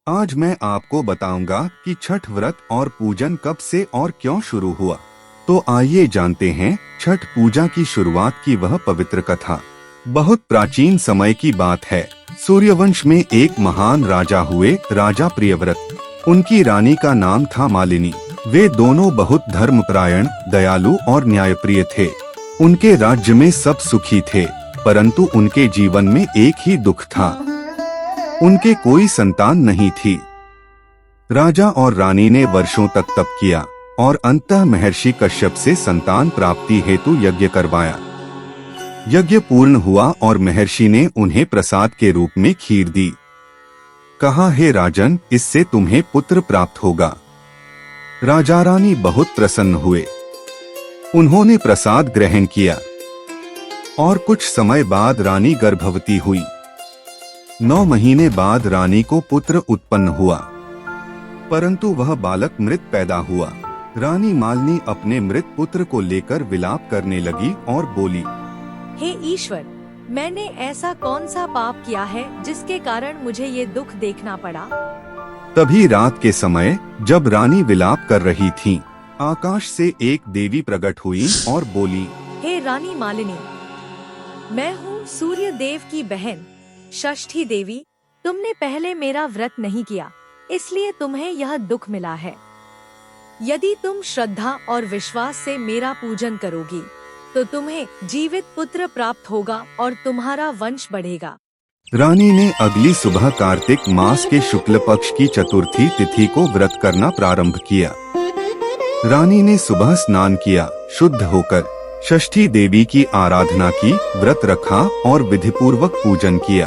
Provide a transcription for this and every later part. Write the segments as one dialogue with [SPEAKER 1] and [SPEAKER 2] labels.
[SPEAKER 1] आज मैं आपको बताऊंगा कि छठ व्रत और पूजन कब से और क्यों शुरू हुआ। तो आइए जानते हैं छठ पूजा की शुरुआत की वह पवित्र कथा। बहुत प्राचीन समय की बात है। सूर्यवंश में एक महान राजा हुए, राजा प्रियव्रत। उनकी रानी का नाम था मालिनी। वे दोनों बहुत धर्मपरायण, दयालु और न्यायप्रिय थे। उनके राज्य में सब सुखी थे, परंतु उनके जीवन में एक ही दुख था। उनके कोई संतान नहीं थी। राजा और रानी ने वर्षों तक तप किया और अंततः महर्षि कश्यप से संतान प्राप्ति हेतु यज्ञ करवाया। यज्ञ पूर्ण हुआ और महर्षि ने उन्हें प्रसाद के रूप में खीर दी। कहा, हे राजन, इससे तुम्हें पुत्र प्राप्त होगा। राजा रानी बहुत प्रसन्न हुए। उन्होंने प्रसाद ग्रहण किया और कुछ समय बाद रानी गर्भवती हुई। 9 महीने बाद रानी को पुत्र उत्पन्न हुआ, परंतु वह बालक मृत पैदा हुआ। रानी मालिनी अपने मृत पुत्र को लेकर विलाप करने लगी और बोली,
[SPEAKER 2] हे ईश्वर, मैंने ऐसा कौन सा पाप किया है जिसके कारण मुझे ये दुख देखना पड़ा।
[SPEAKER 1] तभी रात के समय जब रानी विलाप कर रही थी, आकाश से एक देवी प्रकट हुई और बोली,
[SPEAKER 2] हे रानी मालिनी, मैं हूँ सूर्य देव की बहन षष्ठी देवी। तुमने पहले मेरा व्रत नहीं किया, इसलिए तुम्हें यह दुख मिला है। यदि तुम श्रद्धा और विश्वास से मेरा पूजन करोगी तो तुम्हें जीवित पुत्र प्राप्त होगा और तुम्हारा वंश बढ़ेगा।
[SPEAKER 1] रानी ने अगली सुबह कार्तिक मास के शुक्ल पक्ष की चतुर्थी तिथि को व्रत करना प्रारंभ किया। रानी ने सुबह स्नान किया, शुद्ध होकर षष्ठी देवी की आराधना की, व्रत रखा और विधिपूर्वक पूजन किया।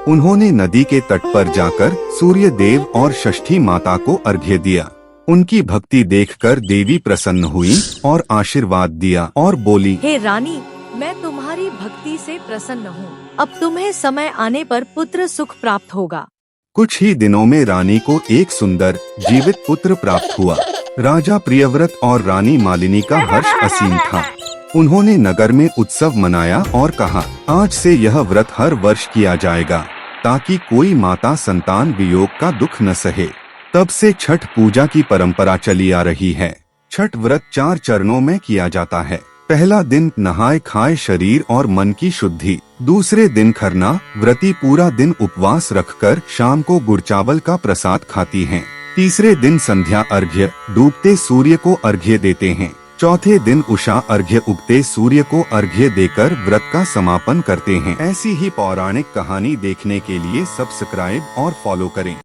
[SPEAKER 1] उन्होंने नदी के तट पर जाकर सूर्य देव और षष्ठी माता को अर्घ्य दिया। उनकी भक्ति देखकर देवी प्रसन्न हुई और आशीर्वाद दिया और बोली,
[SPEAKER 2] हे रानी, मैं तुम्हारी भक्ति से प्रसन्न हूँ। अब तुम्हें समय आने पर पुत्र सुख प्राप्त होगा।
[SPEAKER 1] कुछ ही दिनों में रानी को एक सुंदर जीवित पुत्र प्राप्त हुआ। राजा प्रियव्रत और रानी मालिनी का हर्ष असीम था। उन्होंने नगर में उत्सव मनाया और कहा, आज से यह व्रत हर वर्ष किया जाएगा ताकि कोई माता संतान वियोग का दुख न सहे। तब से छठ पूजा की परंपरा चली आ रही है। छठ व्रत 4 चरणों में किया जाता है। पहला दिन नहाए खाए शरीर और मन की शुद्धि। दूसरे दिन खरना, व्रती पूरा दिन उपवास रखकर शाम को गुड़ चावल का प्रसाद खाती हैं। तीसरे दिन संध्या अर्घ्य, डूबते सूर्य को अर्घ्य देते हैं। चौथे दिन उषा अर्घ्य, उगते सूर्य को अर्घ्य देकर व्रत का समापन करते हैं। ऐसी ही पौराणिक कहानी देखने के लिए सब्सक्राइब और फॉलो करें।